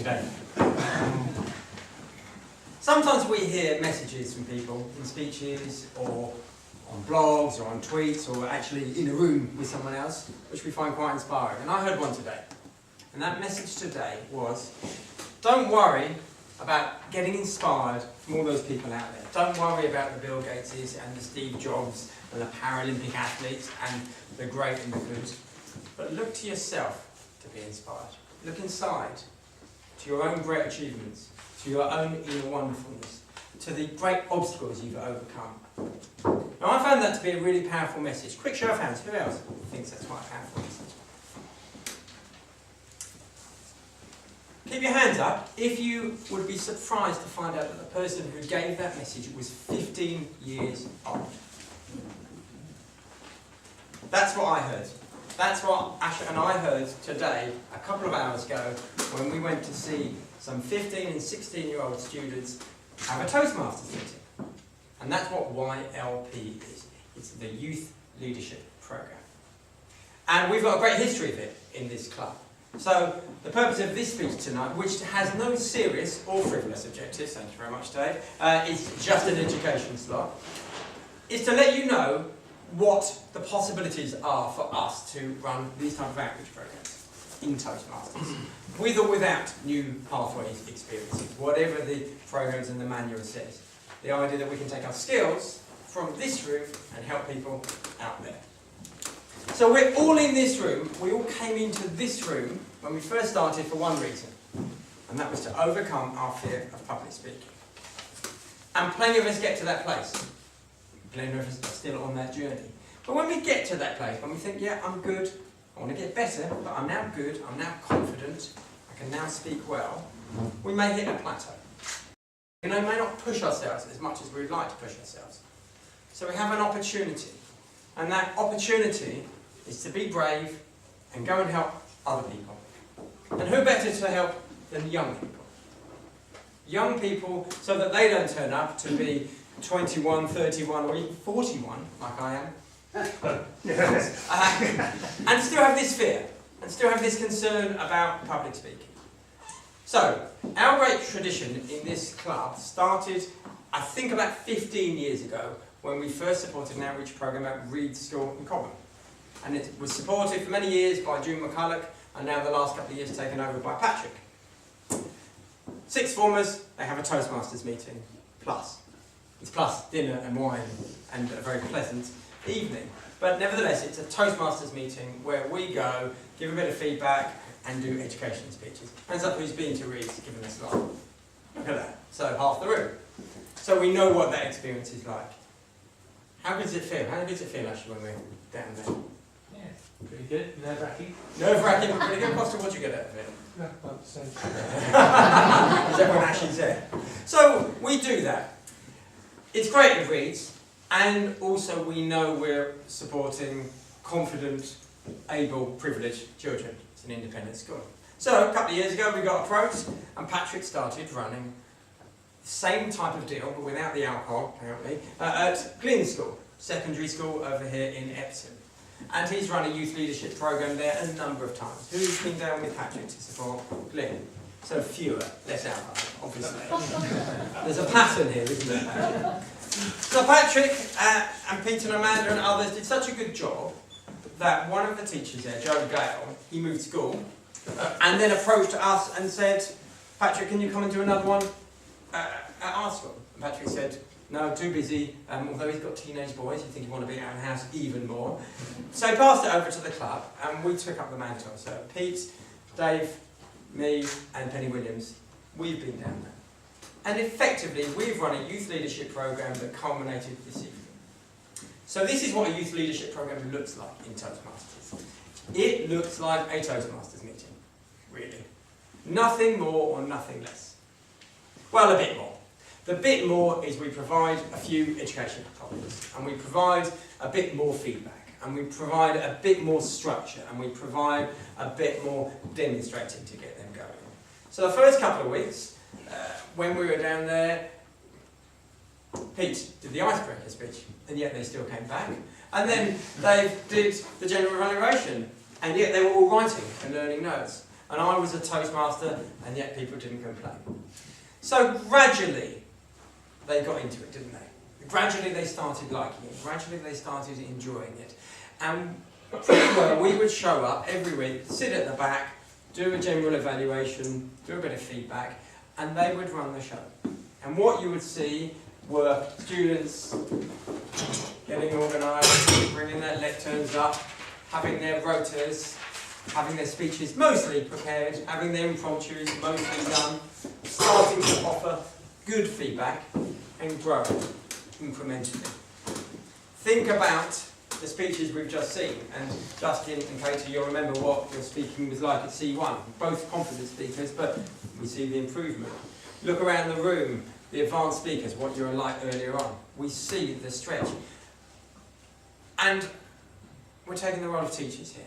today. Sometimes we hear messages from people in speeches or on blogs or on tweets or actually in a room with someone else, which we find quite inspiring. And I heard one today. And that message today was, don't worry about getting inspired from all those people out there. Don't worry about the Bill Gateses and the Steve Jobs and the Paralympic athletes and the great and the good. But look to yourself to be inspired. Look inside to your own great achievements, to your own inner wonderfulness, to the great obstacles you've overcome. Now I found that to be a really powerful message. Quick show of hands, who else thinks that's quite a powerful message? Keep your hands up if you would be surprised to find out that the person who gave that message was 15 years old. That's what I heard. That's what Asha and I heard today, a couple of hours ago, when we went to see some 15 and 16-year-old students have a Toastmasters meeting. And that's what YLP is. It's the Youth Leadership Programme. And we've got a great history of it in this club. So, the purpose of this speech tonight, which has no serious or frivolous objectives, thank you very much Dave, it's just an education slot, is to let you know what the possibilities are for us to run these type of outreach programs in Toastmasters, with or without new pathways experiences, whatever the programs and the manual says. The idea that we can take our skills from this room and help people out there. So we're all in this room, we all came into this room when we first started for one reason, and that was to overcome our fear of public speaking. And plenty of us get to that place. Plenty of us are still on that journey. But when we get to that place, when we think, yeah, I'm good, I want to get better, but I'm now good, I'm now confident, I can now speak well, we may hit a plateau. We may not push ourselves as much as we'd like to push ourselves. So we have an opportunity. And that opportunity is to be brave and go and help other people. And who better to help than young people? Young people, so that they don't turn up to be 21, 31 or even 41, like I am. And still have this fear, and still have this concern about public speaking. So, our great tradition in this club started, I think, about 15 years ago, when we first supported an outreach programme at Reed School in Cobham. And it was supported for many years by June McCulloch, and now the last couple of years taken over by Patrick. Sixth formers, they have a Toastmasters meeting, plus. It's plus dinner and wine and a very pleasant evening. But nevertheless, it's a Toastmasters meeting where we go, give a bit of feedback and do education speeches. Hands up who's been to Reed's, given us a lot. Look at that. So half the room. So we know what that experience is like. How good does it feel? How good does it feel actually when we're down there? Yeah, pretty good. Nerve-wracking. Nerve-wracking, but pretty good. Costa, what do you get out of it? No, about the same. Is everyone actually there? So we do that. It's great at Reed's, and also we know we're supporting confident, able, privileged children. It's an independent school. So a couple of years ago we got approached, and Patrick started running the same type of deal, but without the alcohol, apparently, at Glyn School, secondary school over here in Epsom. And he's run a youth leadership programme there a number of times. Who's been down with Patrick to support Glyn? So fewer, less alcohol, obviously. There's a pattern here, isn't there, Patrick? So Patrick and Peter and Amanda and others did such a good job that one of the teachers there, Joe Gale, he moved school and then approached us and said, Patrick, can you come and do another one at our school? And Patrick said, no, too busy, although he's got teenage boys, you think you want to be out of the house even more. So he passed it over to the club and we took up the mantle. So Pete, Dave, me and Penny Williams, we've been down there. And effectively, we've run a youth leadership programme that culminated this evening. So this is what a youth leadership programme looks like in Toastmasters. It looks like a Toastmasters meeting, really. Nothing more or nothing less. Well, a bit more. The bit more is we provide a few education topics, and we provide a bit more feedback, and we provide a bit more structure, and we provide a bit more demonstrating to get them going. So the first couple of weeks, when we were down there, Pete did the icebreaker speech, and yet they still came back. And then they did the general evaluation, and yet they were all writing and learning notes. And I was a Toastmaster, and yet people didn't complain. So gradually, they got into it, didn't they? Gradually they started liking it. Gradually they started enjoying it. And pretty well, we would show up every week, sit at the back, do a general evaluation, do a bit of feedback, and they would run the show. And what you would see were students getting organised, bringing their lecterns up, having their rotas, having their speeches mostly prepared, having their impromptus mostly done, starting to offer good feedback and grow incrementally. Think about the speeches we've just seen, and Justin and Katie, you'll remember what your speaking was like at C1. Both confident speakers, but we see the improvement. Look around the room, the advanced speakers, what you were like earlier on. We see the stretch. And we're taking the role of teachers here.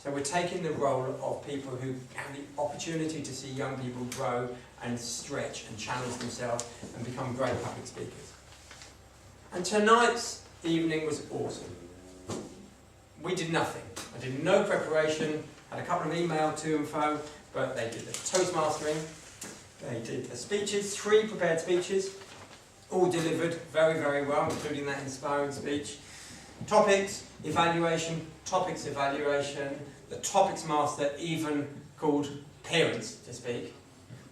So we're taking the role of people who have the opportunity to see young people grow and stretch and challenge themselves and become great public speakers. And tonight's evening was awesome. We did nothing. I did no preparation, had a couple of email to and fro, but they did the Toastmastering, they did the speeches, 3 prepared speeches, all delivered very, very well, including that inspiring speech. Topics, evaluation, the topics master even called parents to speak,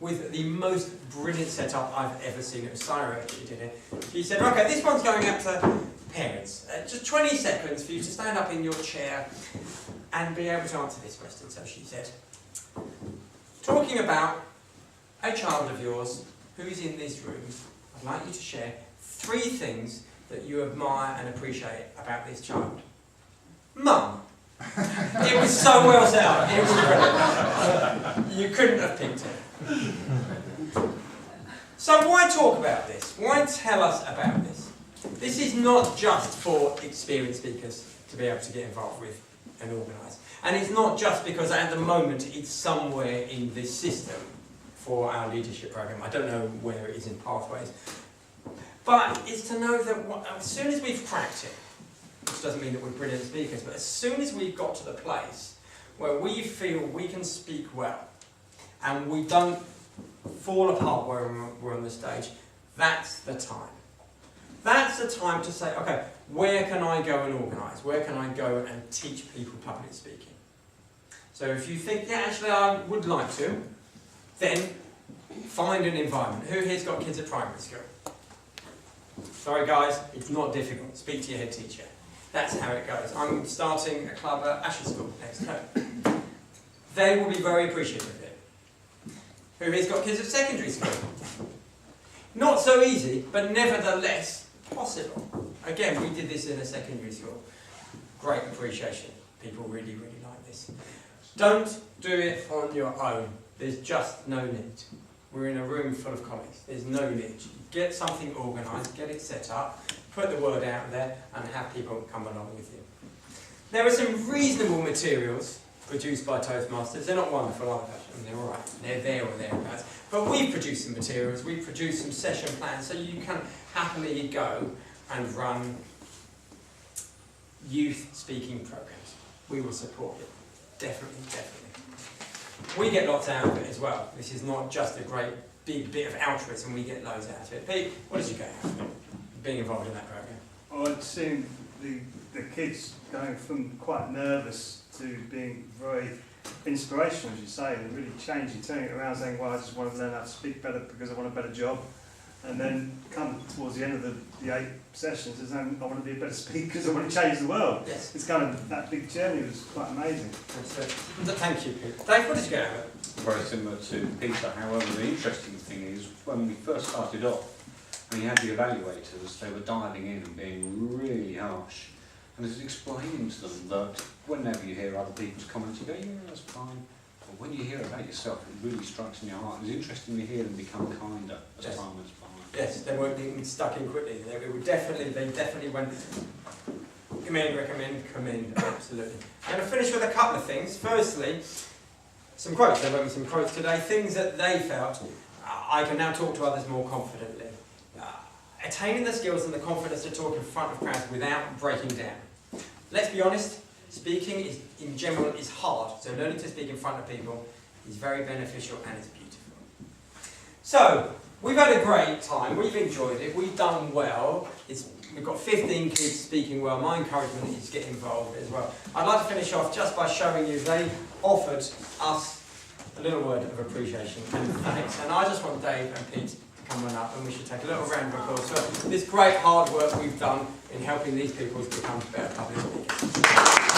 with the most brilliant setup I've ever seen. It was Syra that did it. She said, okay, this one's going out to parents. Just 20 seconds for you to stand up in your chair and be able to answer this question. So she said, talking about a child of yours who's in this room, I'd like you to share 3 things that you admire and appreciate about this child. Mum. It was so well set up. It was brilliant. You couldn't have picked it. So why talk about this? Why tell us about this? This is not just for experienced speakers to be able to get involved with and organise. And it's not just because at the moment it's somewhere in this system for our leadership programme. I don't know where it is in Pathways. But it's to know that as soon as we've cracked it, which doesn't mean that we're brilliant speakers, but as soon as we've got to the place where we feel we can speak well and we don't fall apart when we're on the stage, that's the time. That's the time to say, okay, where can I go and organise? Where can I go and teach people public speaking? So if you think, yeah, actually I would like to, then find an environment. Who here's got kids at primary school? Sorry guys, it's not difficult. Speak to your head teacher. That's how it goes. I'm starting a club at Asher School next term. They will be very appreciative of it. Who here's got kids at secondary school? Not so easy, but nevertheless possible. Again, we did this in a secondary school. Great appreciation. People really, really like this. Don't do it on your own. There's just no need. We're in a room full of colleagues. There's no need. Get something organised, get it set up, put the word out there, and have people come along with you. There are some reasonable materials produced by Toastmasters. They're not wonderful, are they? I mean, they're all right. They're there or thereabouts. But we've produced some materials. We've produced some session plans, so you can happily go and run youth speaking programmes. We will support it. Definitely, definitely. We get lots out of it as well. This is not just a great big bit of altruism, we get loads out of it. Pete, what did you get out of it, being involved in that programme? Well, I'd seen the kids going from quite nervous to being very inspirational, as you say, and really changing, turning it around, saying, well, I just want to learn how to speak better because I want a better job. And then come towards the end of the 8 sessions and saying, I want to be a better speaker because I want to change the world. Yes. It's kind of, that big journey was quite amazing. Thank you, Pete. Dave, what did you get out of it? Very similar to Peter, however, the interesting thing is when we first started off, and you had the evaluators, they were dialing in and being really harsh. And it's explaining to them that whenever you hear other people's comments, you go, yeah, that's fine. But when you hear about yourself, it really strikes in your heart. It's interesting to hear them become kinder as Yes. time goes by. Yes, they weren't getting stuck in quickly. They definitely went, commend, absolutely. I'm going to finish with a couple of things. Firstly, some quotes. They wrote me some quotes today, things that they felt I can now talk to others more confidently. Attaining the skills and the confidence to talk in front of crowds without breaking down. Let's be honest, Speaking is, in general, is hard, so learning to speak in front of people is very beneficial and it's beautiful. So, we've had a great time, we've enjoyed it, we've done well. We've got 15 kids speaking well. My encouragement is to get involved as well. I'd like to finish off just by showing you they offered us a little word of appreciation and thanks. And I just want Dave and Pete to come on up and we should take a little round of applause for this great hard work we've done in helping these people become better public speakers.